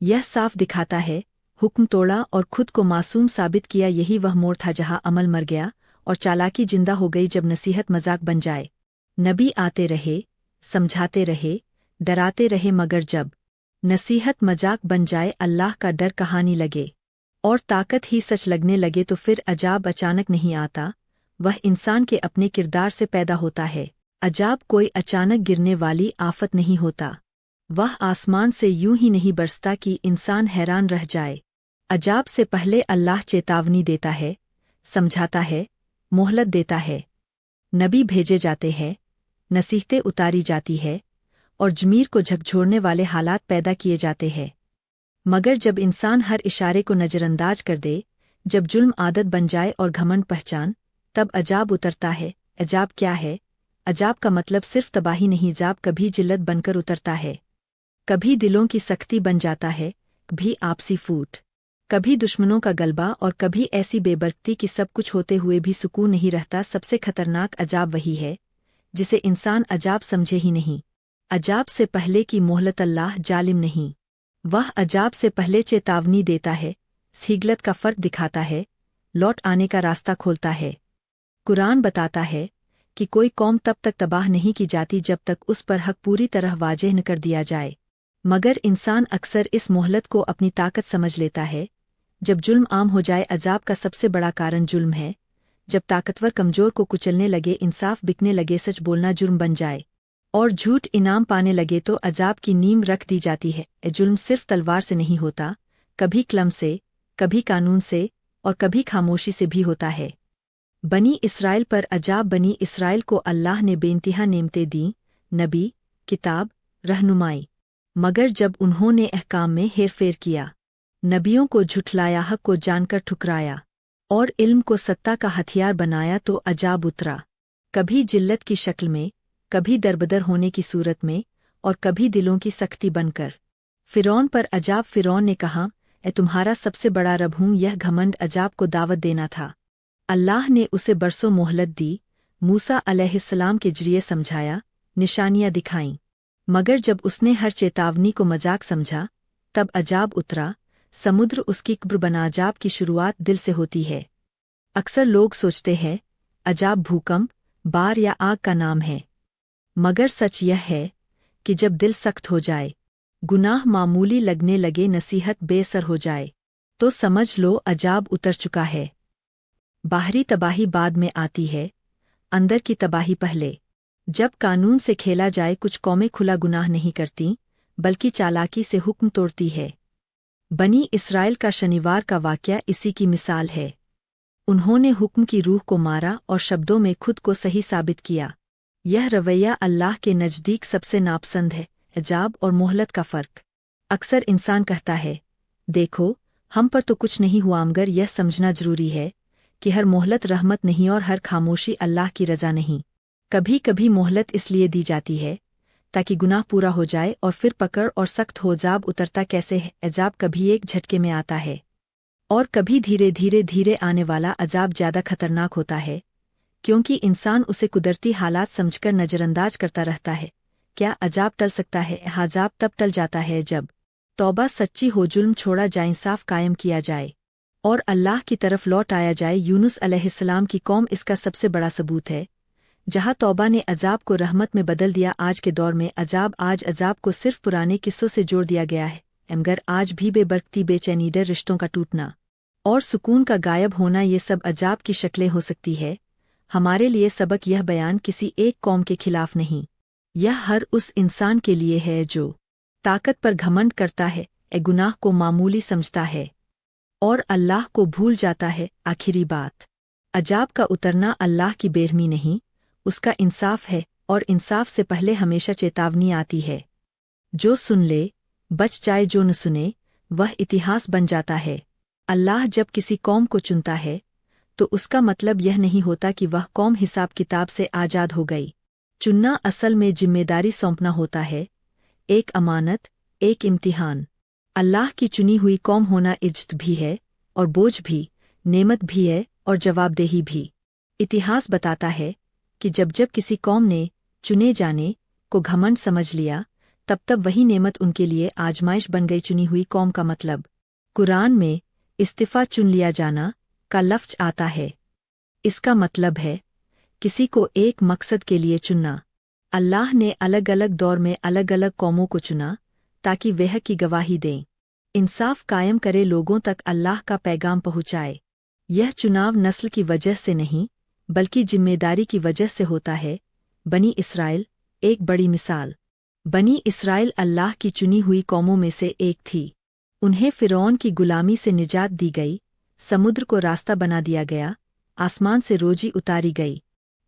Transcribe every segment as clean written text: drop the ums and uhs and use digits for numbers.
यह साफ दिखाता है, हुक्म तोड़ा और खुद को मासूम साबित किया। यही वह मोड़ था जहाँ अमल मर गया और चालाकी जिंदा हो गई, जब नसीहत मजाक बन जाए। नबी आते रहे, समझाते रहे, डराते रहे, मगर जब नसीहत मजाक बन जाए, अल्लाह का डर कहानी लगे और ताकत ही सच लगने लगे, तो फिर अजाब अचानक नहीं आता, वह इंसान के अपने किरदार से पैदा होता है। अजाब कोई अचानक गिरने वाली आफत नहीं होता, वह आसमान से यूं ही नहीं बरसता कि इंसान हैरान रह जाए। अजाब से पहले अल्लाह चेतावनी देता है, समझाता है, मोहलत देता है। नबी भेजे जाते हैं, नसीहतें उतारी जाती है और ज़मीर को झकझोरने वाले हालात पैदा किए जाते हैं। मगर जब इंसान हर इशारे को नज़रअंदाज कर दे, जब जुल्म आदत बन जाए और घमंड पहचान, तब अजाब उतरता है। अजाब क्या है? अजाब का मतलब सिर्फ तबाही नहीं, अजाब कभी जिल्लत बनकर उतरता है, कभी दिलों की सख्ती बन जाता है, कभी आपसी फूट, कभी दुश्मनों का गलबा और कभी ऐसी बेबरकती कि सब कुछ होते हुए भी सुकून नहीं रहता। सबसे खतरनाक अजाब वही है जिसे इंसान अजाब समझे ही नहीं। अजाब से पहले की मोहलत, अल्लाह जालिम नहीं, वह अजाब से पहले चेतावनी देता है, सीगलत का फर्क दिखाता है, लौट आने का रास्ता खोलता है। कुरान बताता है कि कोई कौम तब तक तबाह नहीं की जाती जब तक उस पर हक पूरी तरह वाज़ेह न कर दिया जाए। मगर इंसान अक्सर इस मोहलत को अपनी ताकत समझ लेता है। जब जुल्म आम हो जाए, अजाब का सबसे बड़ा कारण जुल्म है। जब ताकतवर कमजोर को कुचलने लगे, इंसाफ बिकने लगे, सच बोलना जुर्म बन जाए और झूठ इनाम पाने लगे, तो अजाब की नींव रख दी जाती है। जुल्म सिर्फ तलवार से नहीं होता, कभी कलम से, कभी कानून से और कभी खामोशी से भी होता है। बनी इसराइल पर अजाब। बनी इसराइल को अल्लाह ने बेइंतहा नेमतें दीं, नबी, किताब, रहनुमाई। मगर जब उन्होंने अहकाम में हेरफेर किया, नबियों को झुठलाया, हक को जानकर ठुकराया और इल्म को सत्ता का हथियार बनाया, तो अजाब उतरा। कभी जिल्लत की शक्ल में, कभी दरबदर होने की सूरत में और कभी दिलों की सख्ती बनकर। फ़िरौन पर अजाब। फ़िरौन ने कहा, ए तुम्हारा सबसे बड़ा रब हूँ। यह घमंड अजाब को दावत देना था। अल्लाह ने उसे बरसों मोहलत दी, मूसा अलैहिस्सलाम के जरिए समझाया, निशानियां दिखाईं। मगर जब उसने हर चेतावनी को मजाक समझा, तब अजाब उतरा। समुद्र उसकी कब्र बना। अजाब की शुरुआत दिल से होती है। अक्सर लोग सोचते हैं अजाब भूकंप, बार या आग का नाम है, मगर सच यह है कि जब दिल सख्त हो जाए, गुनाह मामूली लगने लगे, नसीहत बेसर हो जाए, तो समझ लो अजाब उतर चुका है। बाहरी तबाही बाद में आती है, अंदर की तबाही पहले। जब कानून से खेला जाए, कुछ कौमें खुला गुनाह नहीं करती, बल्कि चालाकी से हुक्म तोड़ती है। बनी इसराइल का शनिवार का वाक़या इसी की मिसाल है। उन्होंने हुक्म की रूह को मारा और शब्दों में खुद को सही साबित किया। यह रवैया अल्लाह के नज़दीक सबसे नापसंद है। अजाब और मोहलत का फ़र्क। अक्सर इंसान कहता है, देखो हम पर तो कुछ नहीं हुआ, मगर यह समझना जरूरी है कि हर मोहलत रहमत नहीं और हर खामोशी अल्लाह की रज़ा नहीं। कभी कभी मोहलत इसलिए दी जाती है ताकि गुनाह पूरा हो जाए और फिर पकड़ और सख्त हो। अजाब उतरता कैसे है? अजाब कभी एक झटके में आता है और कभी धीरे धीरे आने वाला अजाब ज़्यादा खतरनाक होता है, क्योंकि इंसान उसे कुदरती हालात समझकर नज़रअंदाज करता रहता है। क्या अजाब टल सकता है? अजाब तब टल जाता है जब तौबा सच्ची हो, जुल्म छोड़ा जाए, इंसाफ कायम किया जाए और अल्लाह की तरफ लौट आया जाए। यूनुस अलैहिस्सलाम की कौम इसका सबसे बड़ा सबूत है, जहाँ तौबा ने अजाब को रहमत में बदल दिया। आज के दौर में आज अजाब को सिर्फ पुराने किस्सों से जोड़ दिया गया है, मगर आज भी बेबरकती, बेचैनी, डर, रिश्तों का टूटना और सुकून का गायब होना, ये सब अजाब की शक्लें हो सकती है। हमारे लिए सबक यह बयान किसी एक कौम के खिलाफ नहीं, यह हर उस इंसान के लिए है जो ताकत पर घमंड करता है, गुनाह को मामूली समझता है और अल्लाह को भूल जाता है। आखिरी बात, अजाब का उतरना अल्लाह की बेरहमी नहीं, उसका इंसाफ है, और इंसाफ से पहले हमेशा चेतावनी आती है। जो सुन ले बच जाए, जो न सुने वह इतिहास बन जाता है। अल्लाह जब किसी कौम को चुनता है तो उसका मतलब यह नहीं होता कि वह कौम हिसाब किताब से आज़ाद हो गई। चुनना असल में जिम्मेदारी सौंपना होता है, एक अमानत, एक इम्तिहान। अल्लाह की चुनी हुई कौम होना इज्जत भी है और बोझ भी, नेमत भी है और जवाबदेही भी। इतिहास बताता है कि जब किसी कौम ने चुने जाने को घमंड समझ लिया, तब वही नेमत उनके लिए आजमाइश बन गई। चुनी हुई कौम का मतलब कुरान में इस्तीफा चुन लिया जाना का लफ्ज आता है। इसका मतलब है किसी को एक मकसद के लिए चुनना। अल्लाह ने अलग अलग दौर में अलग अलग कौमों को चुना ताकि वह की गवाही दें, इंसाफ कायम करे, लोगों तक अल्लाह का पैगाम पहुँचाए। यह चुनाव नस्ल की वजह से नहीं बल्कि जिम्मेदारी की वजह से होता है। बनी इसराइल एक बड़ी मिसाल। बनी इसराइल अल्लाह की चुनी हुई कौमों में से एक थी। उन्हें फ़िरौन की गुलामी से निजात दी गई, समुद्र को रास्ता बना दिया गया, आसमान से रोजी उतारी गई।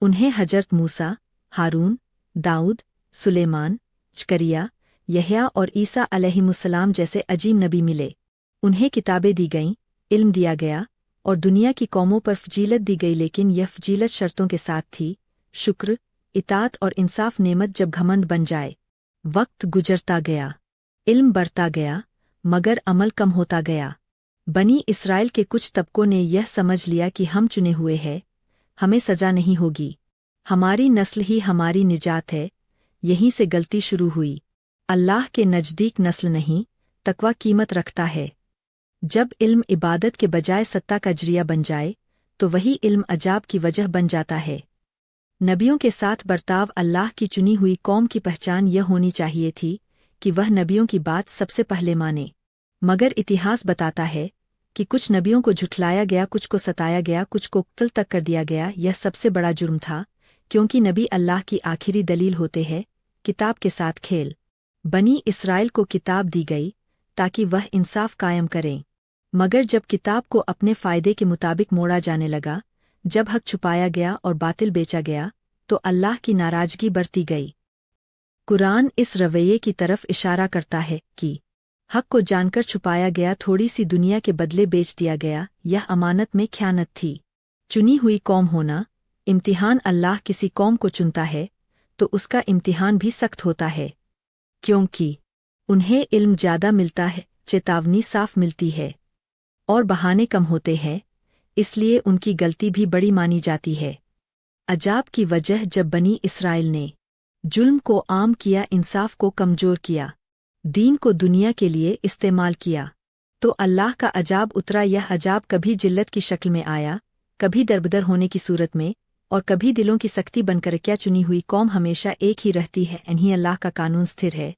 उन्हें हजरत मूसा, हारून, दाऊद, सुलेमान, जकरिया, यहया और ईसा अलैहिमुस्सलाम जैसे अजीम नबी मिले। उन्हें किताबें दी गईं, इल्म दिया गया और दुनिया की कौमों पर फजीलत दी गई, लेकिन यह फजीलत शर्तों के साथ थी। शुक्र, इतात और इंसाफ। नेमत जब घमंड बन जाए। वक्त गुजरता गया, इल्म बढ़ता गया, मगर अमल कम होता गया। बनी इसराइल के कुछ तबकों ने यह समझ लिया कि हम चुने हुए हैं, हमें सजा नहीं होगी, हमारी नस्ल ही हमारी निजात है। यहीं से गलती शुरू हुई। अल्लाह के नज़दीक नस्ल नहीं, तकवा कीमत रखता है। जब इल्म इबादत के बजाय सत्ता का जरिया बन जाए तो वही इल्म अजाब की वजह बन जाता है। नबियों के साथ बर्ताव। अल्लाह की चुनी हुई कौम की पहचान यह होनी चाहिए थी कि वह नबियों की बात सबसे पहले माने। मगर इतिहास बताता है कि कुछ नबियों को झुठलाया गया, कुछ को सताया गया, कुछ को कत्ल तक कर दिया गया। यह सबसे बड़ा जुर्म था, क्योंकि नबी अल्लाह की आखिरी दलील होते हैं। किताब के साथ खेल। बनी इसराइल को किताब दी गई ताकि वह इंसाफ कायम करें, मगर जब किताब को अपने फ़ायदे के मुताबिक मोड़ा जाने लगा, जब हक छुपाया गया और बातिल बेचा गया, तो अल्लाह की नाराज़गी बढ़ती गई। कुरान इस रवैये की तरफ इशारा करता है कि हक को जानकर छुपाया गया, थोड़ी सी दुनिया के बदले बेच दिया गया। यह अमानत में ख़यानत थी। चुनी हुई कौम होना इम्तिहान। अल्लाह किसी कौम को चुनता है तो उसका इम्तिहान भी सख्त होता है, क्योंकि उन्हें इल्म ज़्यादा मिलता है, चेतावनी साफ मिलती है और बहाने कम होते हैं, इसलिए उनकी गलती भी बड़ी मानी जाती है। अजाब की वजह जब बनी इसराइल ने जुल्म को आम किया, इंसाफ को कमज़ोर किया, दीन को दुनिया के लिए इस्तेमाल किया, तो अल्लाह का अजाब उतरा। यह अजाब कभी जिल्लत की शक्ल में आया, कभी दरबदर होने की सूरत में, और कभी दिलों की सख्ती बनकर। क्या चुनी हुई कौम हमेशा एक ही रहती है? इन्हीं अल्लाह का कानून स्थिर है।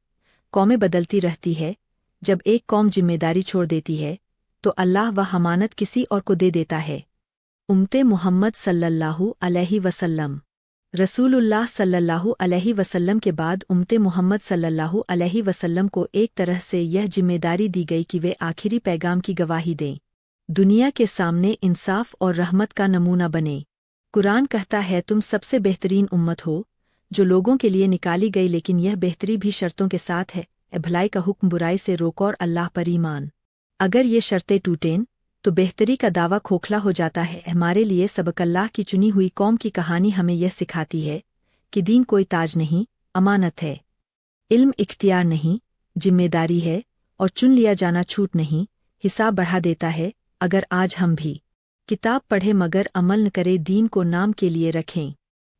कौमें बदलती रहती है। जब एक कौम जिम्मेदारी छोड़ देती है तो अल्लाह वह अमानत किसी और को दे देता है। उम्मते मुहम्मद सल्लल्लाहु अलैहि वसल्लम। रसूलुल्लाह सल्लल्लाहु अलैहि वसल्लम के बाद उम्मते मुहम्मद सल्लल्लाहु अलैहि वसल्लम को एक तरह से यह जिम्मेदारी दी गई कि वे आखिरी पैगाम की गवाही दें, दुनिया के सामने इंसाफ और रहमत का नमूना बने। कुरान कहता है, तुम सबसे बेहतरीन उम्मत हो जो लोगों के लिए निकाली गई, लेकिन यह बेहतरी भी शर्तों के साथ है। भलाई का हुक्म, बुराई से रोको और अल्लाह पर ईमान। अगर ये शर्तें टूटें तो बेहतरी का दावा खोखला हो जाता है। हमारे लिए सबक। अल्लाह की चुनी हुई कौम की कहानी हमें यह सिखाती है कि दीन कोई ताज नहीं, अमानत है। इल्म इख्तियार नहीं, जिम्मेदारी है, और चुन लिया जाना छूट नहीं, हिसाब बढ़ा देता है। अगर आज हम भी किताब पढ़ें मगर अमल न करें, दीन को नाम के लिए रखें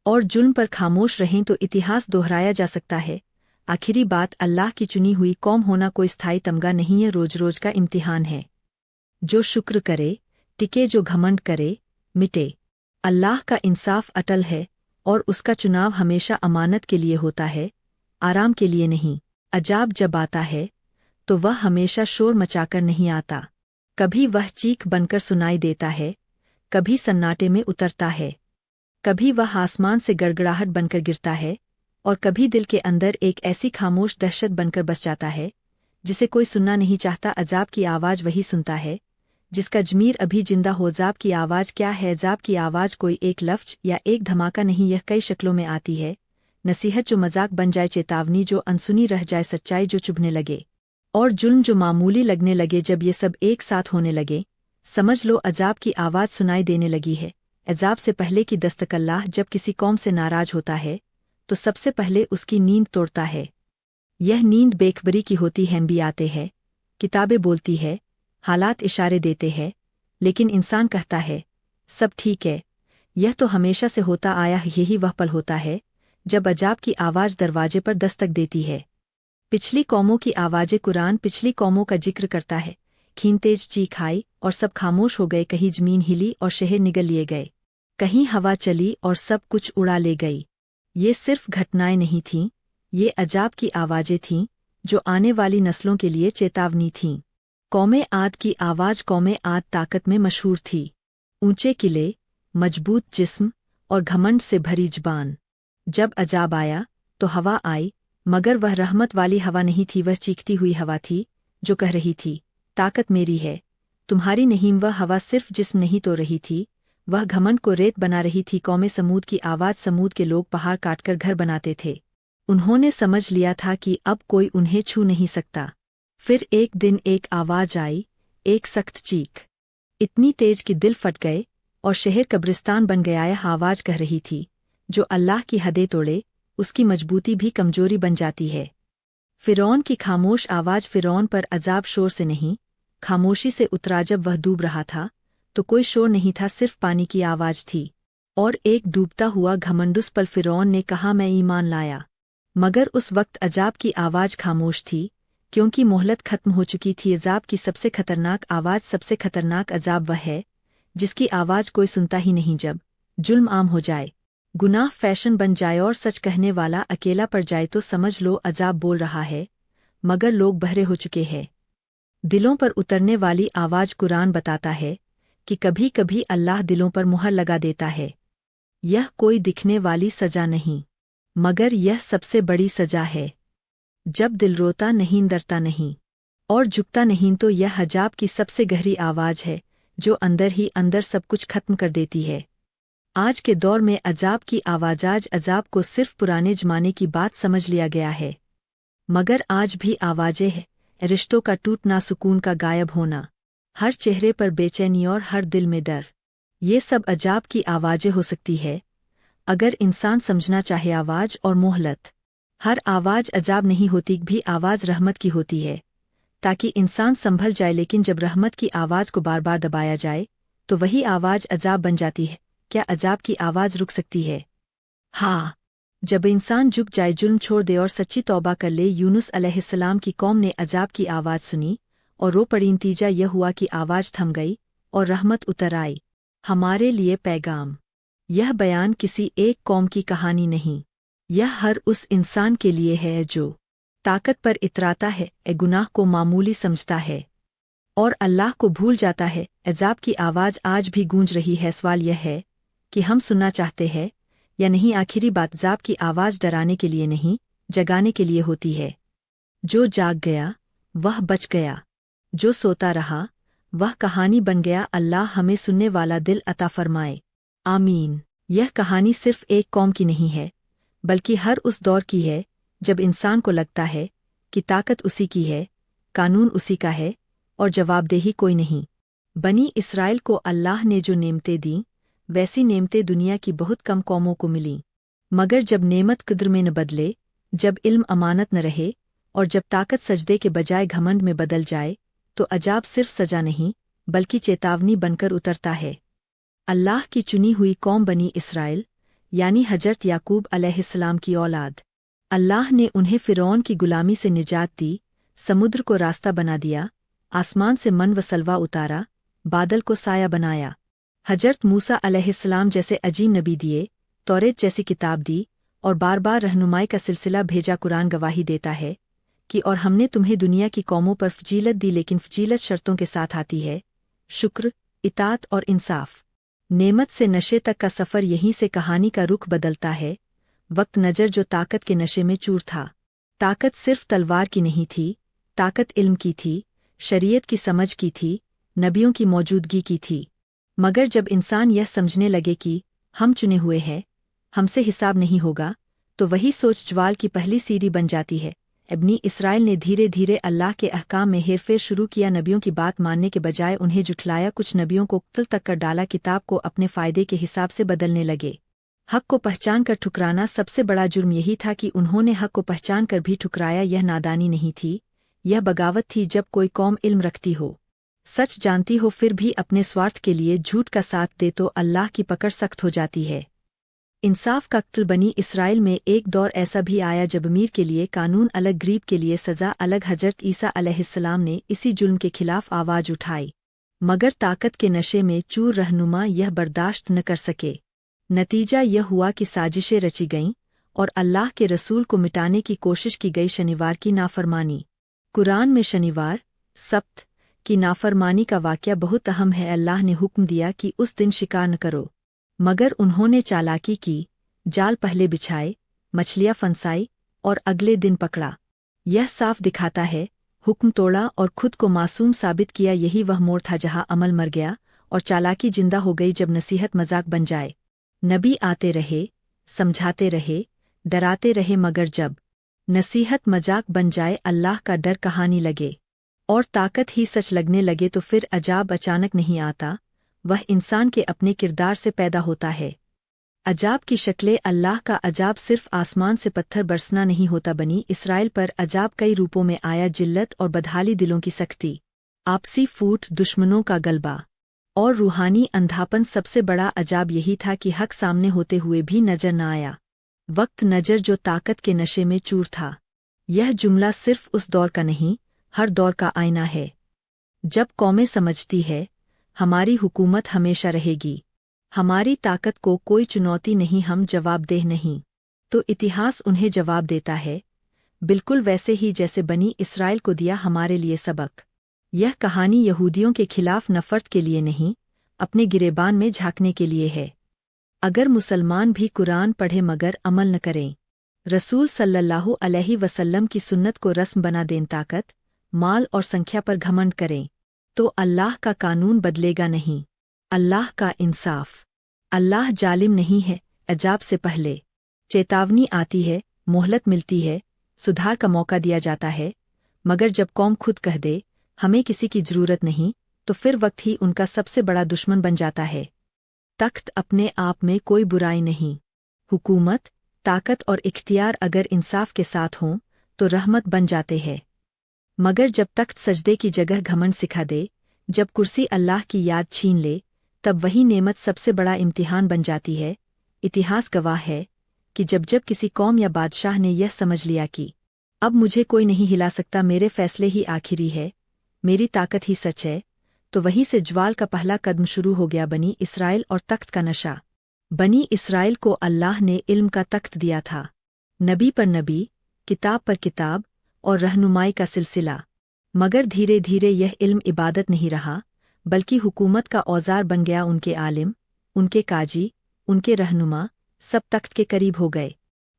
और जुल्म पर खामोश रहें, तो इतिहास दोहराया जा सकता है। आखिरी बात, अल्लाह की चुनी हुई कौम होना कोई स्थायी तमगा नहीं है, रोज रोज का इम्तिहान है। जो शुक्र करे टिके, जो घमंड करे मिटे। अल्लाह का इंसाफ अटल है और उसका चुनाव हमेशा अमानत के लिए होता है, आराम के लिए नहीं। अजाब जब आता है तो वह हमेशा शोर मचाकर नहीं आता। कभी वह चीख बनकर सुनाई देता है, कभी सन्नाटे में उतरता है, कभी वह आसमान से गड़गड़ाहट बनकर गिरता है, और कभी दिल के अंदर एक ऐसी खामोश दहशत बनकर बस जाता है जिसे कोई सुनना नहीं चाहता। अजाब की आवाज़ वही सुनता है जिसका जमीर अभी जिंदा हो। अजाब की आवाज़ क्या है? अजाब की आवाज़ कोई एक लफ्ज या एक धमाका नहीं, यह कई शक्लों में आती है। नसीहत जो मजाक बन जाए, चेतावनी जो अनसुनी रह जाए, सच्चाई जो चुभने लगे, और जुल्म जो मामूली लगने लगे। जब ये सब एक साथ होने लगे, समझ लो अजाब की आवाज़ सुनाई देने लगी है। अजाब से पहले की दस्तक। अल्लाह जब किसी कौम से नाराज होता है तो सबसे पहले उसकी नींद तोड़ता है। यह नींद बेखबरी की होती है। भी आते हैं, किताबें बोलती है, हालात इशारे देते हैं, लेकिन इंसान कहता है सब ठीक है। यह तो हमेशा से होता आया है। यही वह पल होता है जब अजाब की आवाज़ दरवाजे पर दस्तक देती है। पिछली कौमों की आवाज़ कुरान पिछली कौमों का जिक्र करता है। खीन तेज चीख आई और सब खामोश हो गए, कहीं जमीन हिली और शहर निगल लिए गए, कहीं हवा चली और सब कुछ उड़ा ले गई। ये सिर्फ घटनाएं नहीं थीं, ये अजाब की आवाज़ें थीं जो आने वाली नस्लों के लिए चेतावनी थीं। कौमे आद की आवाज़। कौमे आद ताकत में मशहूर थी, ऊंचे किले, मजबूत जिस्म और घमंड से भरी ज़बान। जब अजाब आया तो हवा आई, मगर वह रहमत वाली हवा नहीं थी, वह चीखती हुई हवा थी जो कह रही थी, ताकत मेरी है, तुम्हारी नहीं। वह हवा सिर्फ जिस्म नहीं तो रही थी, वह घमंड को रेत बना रही थी। कौमे समूद की आवाज़। समूद के लोग पहाड़ काटकर घर बनाते थे। उन्होंने समझ लिया था कि अब कोई उन्हें छू नहीं सकता। फिर एक दिन एक आवाज़ आई, एक सख्त चीख, इतनी तेज कि दिल फट गए और शहर कब्रिस्तान बन गया। यह आवाज़ कह रही थी, जो अल्लाह की हदें तोड़े उसकी मजबूती भी कमजोरी बन जाती है। फ़िरौन की खामोश आवाज़। फ़िरौन पर अजाब शोर से नहीं, खामोशी से उतरा। जब वह डूब रहा था तो कोई शोर नहीं था, सिर्फ पानी की आवाज़ थी और एक डूबता हुआ घमंडुस पल। फ़िरौन ने कहा, मैं ईमान लाया, मगर उस वक्त अजाब की आवाज़ खामोश थी, क्योंकि मोहलत खत्म हो चुकी थी। अजाब की सबसे खतरनाक आवाज़। सबसे खतरनाक अजाब वह है जिसकी आवाज़ कोई सुनता ही नहीं। जब जुल्म आम हो जाए, गुनाह फैशन बन जाए और सच कहने वाला अकेला पड़ जाए, तो समझ लो अजाब बोल रहा है, मगर लोग बहरे हो चुके हैं। दिलों पर उतरने वाली आवाज़। कुरान बताता है कि कभी कभी अल्लाह दिलों पर मुहर लगा देता है। यह कोई दिखने वाली सजा नहीं, मगर यह सबसे बड़ी सजा है। जब दिल रोता नहीं, डरता नहीं और झुकता नहीं, तो यह अजाब की सबसे गहरी आवाज़ है जो अंदर ही अंदर सब कुछ खत्म कर देती है। आज के दौर में अजाब की आवाज़। आज अजाब को सिर्फ पुराने जमाने की बात समझ लिया गया है, मगर आज भी आवाज़ें हैं। रिश्तों का टूटना, सुकून का गायब होना, हर चेहरे पर बेचैनी और हर दिल में डर, ये सब अजाब की आवाज़ें हो सकती है अगर इंसान समझना चाहे। आवाज़ और मोहलत। हर आवाज़ अजाब नहीं होती, भी आवाज़ रहमत की होती है ताकि इंसान संभल जाए। लेकिन जब रहमत की आवाज़ को बार बार दबाया जाए तो वही आवाज़ अजाब बन जाती है। क्या अजाब की आवाज़ रुक सकती है? हाँ, जब इंसान झुक जाए, जुल्म छोड़ दे और सच्ची तौबा कर ले। यूनुस अलैहिस्सलाम की कौम ने अजाब की आवाज़ सुनी और रो पड़ी। नतीजा यह हुआ कि आवाज़ थम गई और रहमत उतर आई। हमारे लिए पैगाम। यह बयान किसी एक कौम की कहानी नहीं, यह हर उस इंसान के लिए है जो ताकत पर इतराता है, गुनाह को मामूली समझता है और अल्लाह को भूल जाता है। अजाब की आवाज़ आज भी गूंज रही है। सवाल यह है कि हम सुनना चाहते हैं या नहीं। आखिरी बात, अजाब की आवाज़ डराने के लिए नहीं, जगाने के लिए होती है। जो जाग गया वह बच गया, जो सोता रहा वह कहानी बन गया। अल्लाह हमें सुनने वाला दिल अता फरमाए, आमीन। यह कहानी सिर्फ एक कौम की नहीं है, बल्कि हर उस दौर की है जब इंसान को लगता है कि ताकत उसी की है, कानून उसी का है और जवाबदेही कोई नहीं। बनी इसराइल को अल्लाह ने जो नेमतें दीं, वैसी नेमतें दुनिया की बहुत कम कौमों को मिलीं। मगर जब नेमत कद्र में न बदले, जब इल्म अमानत न रहे और जब ताकत सजदे के बजाय घमंड में बदल जाए, तो अजाब सिर्फ सजा नहीं बल्कि चेतावनी बनकर उतरता है। अल्लाह की चुनी हुई कौम बनी इसराइल, यानी हजरत याकूब अलैहिस्सलाम की औलाद। अल्लाह ने उन्हें फ़िरौन की गुलामी से निजात दी, समुद्र को रास्ता बना दिया, आसमान से मन व सलवा उतारा, बादल को साया बनाया, हजरत मूसा अलैहिस्सलाम जैसे अजीम नबी दिए, तौरेत जैसी किताब दी और बार बार रहनुमाई का सिलसिला भेजा। कुरान गवाही देता है कि और हमने तुम्हें दुनिया की कौमों पर फजीलत दी, लेकिन फजीलत शर्तों के साथ आती है, शुक्र, इतात और इंसाफ। नेमत से नशे तक का सफ़र यहीं से कहानी का रुख बदलता है। वक्त नज़र जो ताकत के नशे में चूर था। ताकत सिर्फ तलवार की नहीं थी, ताकत इल्म की थी, शरीयत की समझ की थी, नबियों की मौजूदगी की थी। मगर जब इंसान यह समझने लगे कि हम चुने हुए हैं, हमसे हिसाब नहीं होगा, तो वही सोच ज्वाल की पहली सीढ़ी बन जाती है। इब्नी इसराइल ने धीरे धीरे अल्लाह के अहकाम में हेरफेर शुरू किया, नबियों की बात मानने के बजाय उन्हें जुठलाया। कुछ नबियों को कत्ल तक कर डाला, किताब को अपने फ़ायदे के हिसाब से बदलने लगे। हक को पहचान कर ठुकराना सबसे बड़ा जुर्म यही था कि उन्होंने हक को पहचान कर भी ठुकराया। यह नादानी नहीं थी, यह बगावत थी। जब कोई कौम इल्म रखती हो, सच जानती हो, फिर भी अपने स्वार्थ के लिए झूठ का साथ दे तो अल्लाह की पकड़ सख्त हो जाती है। इंसाफ का कत्ल बनी इसराइल में एक दौर ऐसा भी आया जब अमीर के लिए कानून अलग, गरीब के लिए सज़ा अलग। हजरत ईसा अलैहिस्सलाम ने इसी जुल्म के खिलाफ आवाज़ उठाई, मगर ताकत के नशे में चूर रहनुमा यह बर्दाश्त न कर सके। नतीजा यह हुआ कि साजिशें रची गईं और अल्लाह के रसूल को मिटाने की कोशिश की गई। शनिवार की नाफरमानी। कुरान में शनिवार, सब्त की नाफरमानी का वाक़या बहुत अहम है। अल्लाह ने हुक्म दिया कि उस दिन शिकार न करो, मगर उन्होंने चालाकी की, जाल पहले बिछाए, मछलियाँ फंसाई और अगले दिन पकड़ा। यह साफ दिखाता है, हुक्म तोड़ा और खुद को मासूम साबित किया। यही वह मोड़ था जहाँ अमल मर गया और चालाकी जिंदा हो गई। जब नसीहत मजाक बन जाए, नबी आते रहे, समझाते रहे, डराते रहे, मगर जब नसीहत मजाक बन जाए, अल्लाह का डर कहानी लगे और ताकत ही सच लगने लगे, तो फिर अजाब अचानक नहीं आता, वह इंसान के अपने किरदार से पैदा होता है। अजाब की शक्लें। अल्लाह का अजाब सिर्फ आसमान से पत्थर बरसना नहीं होता। बनी इसराइल पर अजाब कई रूपों में आया। जिल्लत और बदहाली, दिलों की सख्ती, आपसी फूट, दुश्मनों का गलबा और रूहानी अंधापन। सबसे बड़ा अजाब यही था कि हक सामने होते हुए भी नजर न आया। वक्त नजर जो ताकत के नशे में चूर था। यह जुमला सिर्फ उस दौर का नहीं, हर दौर का आईना है। जब कौमें समझती है हमारी हुकूमत हमेशा रहेगी, हमारी ताकत को कोई चुनौती नहीं, हम जवाबदेह नहीं, तो इतिहास उन्हें जवाब देता है, बिल्कुल वैसे ही जैसे बनी इसराइल को दिया हमारे लिए सबक। यह कहानी यहूदियों के खिलाफ नफरत के लिए नहीं, अपने गिरेबान में झांकने के लिए है। अगर मुसलमान भी कुरान पढ़े मगर अमल न करें, रसूल सल्लल्लाहु अलैहि वसल्लम की सुन्नत को रस्म बना दें, ताकत, माल और संख्या पर घमंड करें, तो अल्लाह का कानून बदलेगा नहीं। अल्लाह का इंसाफ। अल्लाह जालिम नहीं है। अजाब से पहले चेतावनी आती है, मोहलत मिलती है, सुधार का मौका दिया जाता है, मगर जब कौम खुद कह दे हमें किसी की जरूरत नहीं, तो फिर वक्त ही उनका सबसे बड़ा दुश्मन बन जाता है। तख्त अपने आप में कोई बुराई नहीं। हुकूमत, ताकत और इख्तियार अगर इंसाफ के साथ हों तो रहमत बन जाते हैं, मगर जब तख्त सजदे की जगह घमंड सिखा दे, जब कुर्सी अल्लाह की याद छीन ले, तब वही नेमत सबसे बड़ा इम्तिहान बन जाती है। इतिहास गवाह है कि जब जब किसी कौम या बादशाह ने यह समझ लिया कि अब मुझे कोई नहीं हिला सकता, मेरे फैसले ही आखिरी है, मेरी ताकत ही सच है, तो वहीं से ज्वाल का पहला कदम शुरू हो गया, बनी इसराइल और तख्त का नशा। बनी इसराइल को अल्लाह ने इल्म का तख्त दिया था, नबी पर नबी, किताब पर किताब और रहनुमाई का सिलसिला, मगर धीरे धीरे यह इल्म इबादत नहीं रहा, बल्कि हुकूमत का औजार बन गया। उनके आलिम, उनके काजी, उनके रहनुमा सब तख्त के करीब हो गए।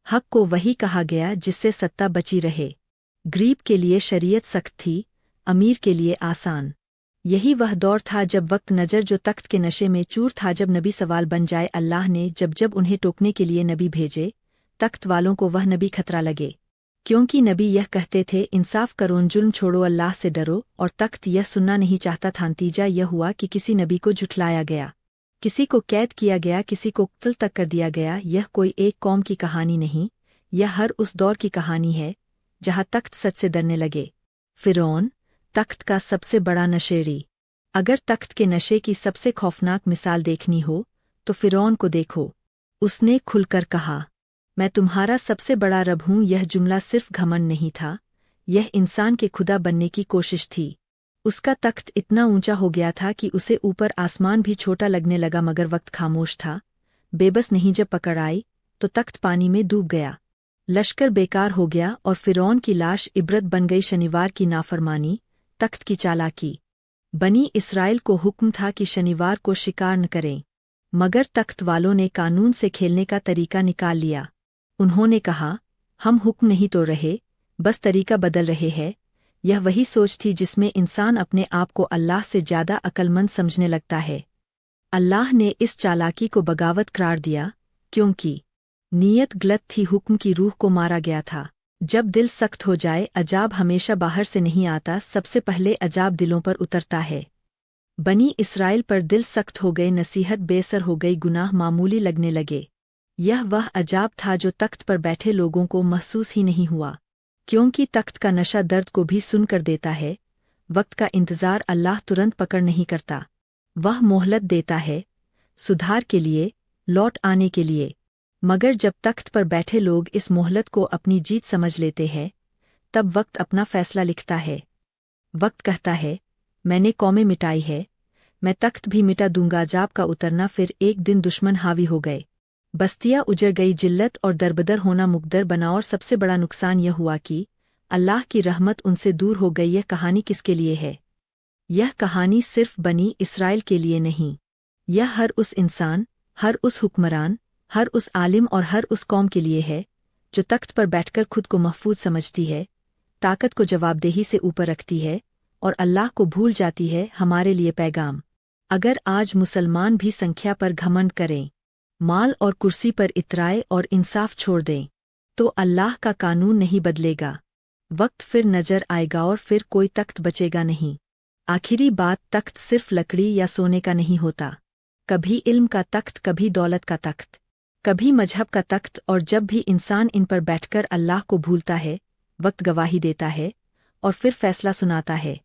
हक को वही कहा गया जिससे सत्ता बची रहे। गरीब के लिए शरीयत सख्त थी, अमीर के लिए आसान। यही वह दौर था जब वक्त नजर जो तख्त के नशे में चूर था, जब नबी सवाल बन जाए। अल्लाह ने जब जब उन्हें टोकने के लिए नबी भेजे, तख्त वालों को वह नबी खतरा लगे, क्योंकि नबी यह कहते थे इंसाफ करो, जुल्म छोड़ो, अल्लाह से डरो, और तख्त यह सुनना नहीं चाहता था। नतीजा यह हुआ कि किसी नबी को झुठलाया गया, किसी को कैद किया गया, किसी को कत्ल तक कर दिया गया। यह कोई एक कौम की कहानी नहीं, यह हर उस दौर की कहानी है जहाँ तख्त सच से डरने लगे। फिरौन, तख्त का सबसे बड़ा नशेड़ी। अगर तख्त के नशे की सबसे खौफनाक मिसाल देखनी हो तो फिरौन को देखो। उसने खुलकर कहा, मैं तुम्हारा सबसे बड़ा रब हूँ। यह जुमला सिर्फ घमंड नहीं था, यह इंसान के खुदा बनने की कोशिश थी। उसका तख्त इतना ऊंचा हो गया था कि उसे ऊपर आसमान भी छोटा लगने लगा, मगर वक्त खामोश था, बेबस नहीं। जब पकड़ आई तो तख्त पानी में डूब गया, लश्कर बेकार हो गया और फिरौन की लाश इबरत बन गई। शनिवार की नाफरमानी, तख्त की चालाकी। बनी इसराइल को हुक्म था कि शनिवार को शिकार न करें, मगर तख्त वालों ने कानून से खेलने का तरीका निकाल लिया। उन्होंने कहा, हम हुक्म नहीं तोड़ रहे, बस तरीका बदल रहे हैं। यह वही सोच थी जिसमें इंसान अपने आप को अल्लाह से ज्यादा अक्लमंद समझने लगता है। अल्लाह ने इस चालाकी को बगावत करार दिया, क्योंकि नीयत गलत थी, हुक्म की रूह को मारा गया था। जब दिल सख्त हो जाए, अजाब हमेशा बाहर से नहीं आता, सबसे पहले अजाब दिलों पर उतरता है। बनी इसराइल पर दिल सख्त हो गए, नसीहत बेसर हो गई, गुनाह मामूली लगने लगे। यह वह अजाब था जो तख्त पर बैठे लोगों को महसूस ही नहीं हुआ, क्योंकि तख्त का नशा दर्द को भी सुनकर देता है। वक्त का इंतजार अल्लाह तुरंत पकड़ नहीं करता, वह मोहलत देता है, सुधार के लिए, लौट आने के लिए। مگر جب تخت پر بیٹھے لوگ اس مہلت کو اپنی جیت سمجھ لیتے ہیں تب وقت اپنا فیصلہ لکھتا ہے۔ وقت کہتا ہے میں نے قومیں مٹائی ہے، میں تخت بھی مٹا دوں گا۔ عذاب کا اترنا۔ پھر ایک دن دشمن حاوی ہو گئے، بستیاں اجڑ گئی، جلت اور دربدر ہونا مقدر بنا، اور سب سے بڑا نقصان یہ ہوا کہ اللہ کی رحمت ان سے دور ہو گئی۔ یہ کہانی کس کے لیے ہے؟ یہ کہانی صرف بنی اسرائیل کے لیے نہیں، یہ ہر اس انسان، ہر اس حکمران، ہر اس عالم اور ہر اس قوم کے لیے ہے جو تخت پر بیٹھ کر خود کو محفوظ سمجھتی ہے، طاقت کو جواب دہی سے اوپر رکھتی ہے اور اللہ کو بھول جاتی ہے۔ ہمارے لیے پیغام: اگر آج مسلمان بھی سنکھیا پر گھمنڈ کریں، مال اور کرسی پر اترائے اور انصاف چھوڑ دیں، تو اللہ کا قانون نہیں بدلے گا۔ وقت پھر نظر آئے گا اور پھر کوئی تخت بچے گا نہیں۔ آخری بات: تخت صرف لکڑی یا سونے کا نہیں ہوتا، کبھی علم کا تخت، کبھی دولت کا تخت، کبھی مذہب کا تخت، اور جب بھی انسان ان پر بیٹھ کر اللہ کو بھولتا ہے، وقت گواہی دیتا ہے اور پھر فیصلہ سناتا ہے۔